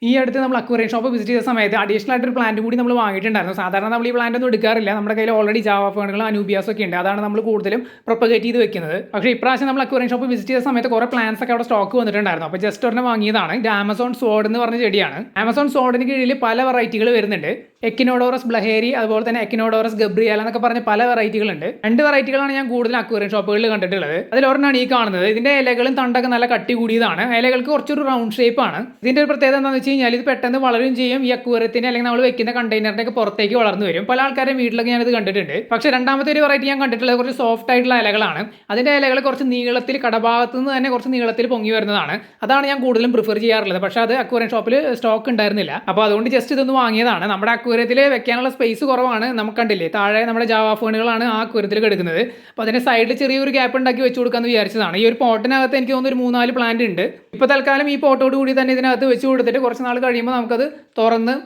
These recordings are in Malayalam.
ഈ അടുത്ത് നമ്മൾ അക്വേറിയം ഷോപ്പ് വിസിറ്റ് ചെയ്ത സമയത്ത് അഡീഷണൽ ആയിട്ടൊരു പ്ലാന്റ് കൂടി നമ്മൾ വാങ്ങിയിട്ടുണ്ടായിരുന്നു. സാധാരണ നമ്മൾ ഈ പ്ലാന്റ് ഒന്നും എടുക്കാറില്ല. നമ്മുടെ കയ്യിൽ ഓൾറെഡി ജാവ ഫേണുകളും അനൂബിയാസും ഒക്കെ ഉണ്ട്. അതാണ് നമ്മൾ കൂടുതലും പ്രൊപ്പഗേറ്റ് ചെയ്ത് വെക്കുന്നത്. പക്ഷേ ഇപ്രാവശ്യം നമ്മൾ അക്വേറിയം ഷോപ്പ് വിസിറ്റ് ചെയ്ത സമയത്ത് കുറേ പ്ലാന്റ്സ് ഒക്കെ അവിടെ സ്റ്റോക്ക് വന്നിട്ടുണ്ടായിരുന്നു. അപ്പോൾ ജസ്റ്റ് ഒരെണ്ണം വാങ്ങിയതാണ്. ഇത് ആമസോൺ സോഡ് എന്ന് പറഞ്ഞ ചെടിയാണ്. ആമസോൺ സോഡിന് കീഴിൽ പല വെറൈറ്റികൾ വരുന്നുണ്ട്. എക്കിനോഡോറസ് ബ്ലഹേരി, അതുപോലെ തന്നെ എക്കിനോഡോറസ് ഗബ്രിയാല എന്നൊക്കെ പറഞ്ഞ പല വെറൈറ്റികളുണ്ട്. 2 വെറൈറ്റികളാണ് ഞാൻ കൂടുതൽ അക്വേറിയം ഷോപ്പുകളിൽ കണ്ടിട്ടുള്ളത്. അതിലൊരെണ്ണമാണ് ഈ കാണുന്നത്. ഇതിന്റെ ഇലകളും തണ്ടൊക്കെ നല്ല കട്ടി കൂടിയതാണ്. ഇലകൾക്ക് കുറച്ചൊരു റൗണ്ട് ഷേപ്പ് ആണ്. ഇതിന്റെ ഒരു പ്രത്യേകത എന്താണെന്ന് വെച്ച് കഴിഞ്ഞാൽ ഇത് പെട്ടെന്ന് വളരും ചെയ്യും. ഈ അക്വേറിയത്തിന് അല്ലെങ്കിൽ നമ്മൾ വെക്കുന്ന കണ്ടെയ്നറിന്റെ ഒക്കെ പുറത്തേക്ക് വളർന്നു വരും. പല ആൾക്കാരും വീട്ടിലൊക്കെ ഞാനിത് കണ്ടിട്ടുണ്ട്. പക്ഷേ രണ്ടാമത്തെ ഒരു വെറൈറ്റി ഞാൻ കണ്ടിട്ടുള്ളത് കുറച്ച് സോഫ്റ്റ് ആയിട്ടുള്ള ഇലകളാണ്. അതിന്റെ ഇലകൾ കുറച്ച് നീളത്തിൽ കടഭാഗത്ത് നിന്ന് തന്നെ കുറച്ച് നീളത്തിൽ പൊങ്ങി വരുന്നതാണ്. അതാണ് ഞാൻ കൂടുതലും പ്രിഫർ ചെയ്യാറുള്ളത്. പക്ഷേ അത് അക്വേറിയം ഷോപ്പിൽ സ്റ്റോക്ക് ഉണ്ടായിരുന്നില്ല. അപ്പോൾ അതുകൊണ്ട് ജസ്റ്റ് ഇതൊന്ന് വാങ്ങിയതാണ്. നമ്മുടെ അക്വേറിയത്തിൽ വെക്കാനുള്ള സ്പേസ് കുറവാണ്. നമുക്ക് കണ്ടില്ലേ, താഴെ നമ്മുടെ ജാവ ഫേണുകളാണ് ആ അക്വേറിയത്തിൽ കിടക്കുന്നത്. അപ്പോൾ അതിന്റെ സൈഡിൽ ചെറിയൊരു ഗ്യാപ്പ് ഉണ്ടാക്കി വെച്ച് കൊടുക്കാമെന്ന് വിചാരിച്ചതാണ്. ഈ ഒരു പോട്ടിനകത്ത് എനിക്ക് തോന്നുന്നു ഒരു 3-4 പ്ലാന്റ് ഉണ്ട്. ഇപ്പോൾ തൽക്കാലം ഈ പോട്ടോട് കൂടി തന്നെ ഇതിനകത്ത് വെച്ച് കൊടുത്തിട്ട് കുറച്ച് നാൾ കഴിയുമ്പോൾ നമുക്കത് തുറന്ന്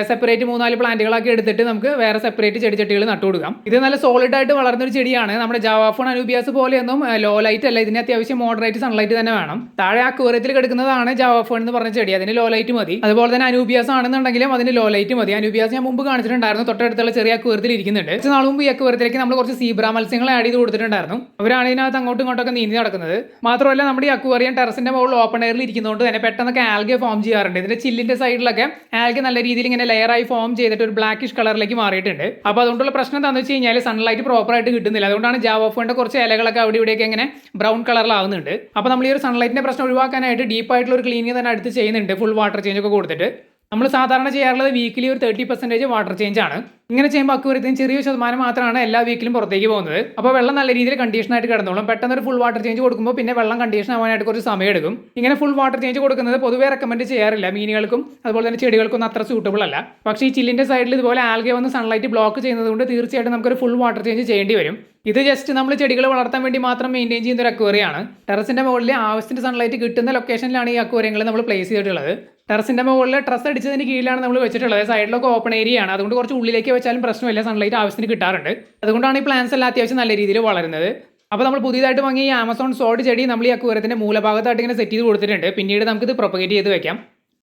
സെപ്പറേറ്റ് 3-4 പ്ലാന്റുകളാക്കി എടുത്തിട്ട് നമുക്ക് വേറെ സെപ്പറേറ്റ് ചെടിച്ചട്ടികൾ നട്ടു കൊടുക്കാം. ഇത് നല്ല സോളിഡ് ആയിട്ട് വളർന്നൊരു ചെടിയാണ്. നമ്മുടെ ജാവാഫോൺ അനൂബിയാസ് പോലെയൊന്നും ലോ ലൈറ്റ് അല്ല. ഇതിന് അത്യാവശ്യം മോഡറേറ്റ് സൺലൈറ്റ് തന്നെ വേണം. താഴെ അക്വേറിയത്തിൽ കിടക്കുന്നതാണ് ജാവാഫോൺ എന്ന് പറഞ്ഞ ചെടി. അതിന് ലോ ലൈറ്റ് മതി. അതുപോലെ തന്നെ അനൂബിയാസ് ആണെന്നുണ്ടെങ്കിലും അതിന് ലോ ലൈറ്റ് മതി. അനൂബിയാസ് ഞാൻ മുമ്പ് കാണിച്ചിട്ടുണ്ടായിരുന്നു. തൊട്ടടുത്തുള്ള ചെറിയ അക്വേറിയത്തിൽ ഇരിക്കുന്നുണ്ട്. കുറച്ച് നാൾ മുമ്പ് ഈ അക്വേറിയത്തിലേക്ക് നമ്മൾ കുറച്ച് സീബ്ര മത്സ്യങ്ങൾ ആഡ് ചെയ്ത് കൊടുത്തിട്ടുണ്ടായിരുന്നു. അവരാണ് ഇതിനകത്ത് അങ്ങോട്ടും ഇങ്ങോട്ടൊക്കെ നീന്തി നടക്കുന്നത്. മാത്രമല്ല നമ്മുടെ ഈ അക്വേറിയം ടെറസിന്റെ മുകളിൽ ഓപ്പൺ എയറിൽ ഇരിക്കുന്നതുകൊണ്ട് തന്നെ പെട്ടെന്നൊക്കെ ആൽഗെ ഫോം ചെയ്യാറുണ്ട്. ഇതിന്റെ ചില്ലിന്റെ സൈഡിലൊക്കെ ആൽഗെ നല്ല രീതിയിൽ ഇങ്ങനെ ലെയറായി ഫോം ചെയ്തിട്ട് ഒരു ബ്ലാക്കിഷ് കളറിലേക്ക് മാറിയിട്ടുണ്ട്. അപ്പോൾ അതുകൊണ്ടുള്ള പ്രശ്നം എന്താണെന്ന് വെച്ച് കഴിഞ്ഞാൽ സൺലൈറ്റ് പ്രോപ്പറായിട്ട് കിട്ടുന്നില്ല. അതുകൊണ്ടാണ് ജാവോഫോണിന്റെ കുറച്ച് ഇലകളൊക്കെ അവിടെ ഇവിടെയൊക്കെ ഇങ്ങനെ ബ്രൗൺ കളറിലാവുന്നുണ്ട്. അപ്പോൾ നമ്മൾ ഈ ഒരു സൺലൈറ്റിന്റെ പ്രശ്നം ഒഴിവാക്കാനായിട്ട് ഡീപ്പായിട്ടുള്ള ഒരു ക്ലീനിങ് തന്നെ അടുത്ത് ചെയ്യുന്നുണ്ട്. ഫുൾ വാട്ടർ ചേഞ്ച് ഒക്കെ കൊടുത്തിട്ട് നമ്മൾ സാധാരണ ചെയ്യാറുള്ളത് വീക്കിലി ഒരു 30% വാട്ടർ ചേഞ്ച് ആണ്. ഇങ്ങനെ ചെയ്യുമ്പോൾ അക്വേറിയത്തിന് ചെറിയൊരു ശതമാനം മാത്രമാണ് എല്ലാ വീക്കിലും പുറത്തേക്ക് പോകുന്നത്. അപ്പോൾ വെള്ളം നല്ല രീതിയിൽ കണ്ടീഷനായിട്ട് കിടന്നോളും. പെട്ടെന്ന് ഒരു ഫുൾ വാട്ടർ ചേഞ്ച് കൊടുക്കുമ്പോൾ പിന്നെ വെള്ളം കണ്ടീഷൻ ആവാനായിട്ട് കുറച്ച് സമയം എടുക്കും. ഇങ്ങനെ ഫുൾ വാട്ടർ ചേഞ്ച് കൊടുക്കുന്നത് പൊതുവേ റെക്കമെൻഡ് ചെയ്യാറില്ല. മീനുകൾക്കും അതുപോലെ തന്നെ ചെടികൾക്കും അത്ര സൂട്ടബിൾ അല്ല. പക്ഷേ ഈ ചില്ലിന്റെ സൈഡിൽ ഇതുപോലെ ആൽഗെ വന്ന് സൺലൈറ്റ് ബ്ലോക്ക് ചെയ്യുന്നത് കൊണ്ട് തീർച്ചയായിട്ടും നമുക്കൊരു ഫുൾ വാട്ടർ ചേഞ്ച് ചെയ്യേണ്ടി വരും. ഇത് ജസ്റ്റ് നമ്മൾ ചെടികൾ വളർത്താൻ വേണ്ടി മാത്രം മെയിൻറ്റെയിൻ ചെയ്യുന്ന ഒരു അക്വേറിയാണ്. ടെറസിന്റെ മുകളിൽ ആവശ്യത്തിന് സൺലൈറ്റ് കിട്ടുന്ന ലൊക്കേഷനിലാണ് ഈ അക്വേറിയങ്ങൾ നമ്മൾ പ്ലേസ് ചെയ്തിട്ടുള്ളത്. ടെറസിന്റെ മുകളിൽ ഡ്രസ് അടിച്ചതിന് കീഴിലാണ് നമ്മൾ വെച്ചിട്ടുള്ളത്. സൈഡിലൊക്കെ ഓപ്പൺ ഏരിയ ആണ്. അതുകൊണ്ട് കുറച്ച് ഉള്ളിലേക്ക് വെച്ചാലും പ്രശ്നമില്ല, സൺലൈറ്റ് ആവശ്യത്തിന് കിട്ടാറുണ്ട്. അതുകൊണ്ടാണ് ഈ പ്ലാന്റ്സ് എല്ലാം അത്യാവശ്യം നല്ല രീതിയിൽ വളരുന്നത്. അപ്പോൾ നമ്മൾ പുതിയതായിട്ട് വാങ്ങിയ ഈ ആമസോൺ സോഡ് ചെടി നമ്മൾ ഈ അക്വേറിയത്തിന്റെ മൂലഭാഗത്തായിട്ട് ഇങ്ങനെ സെറ്റ് ചെയ്ത് കൊടുത്തിട്ടുണ്ട്. പിന്നീട് നമുക്കിത് പ്രൊപ്പഗേറ്റ് ചെയ്ത് വെക്കാം.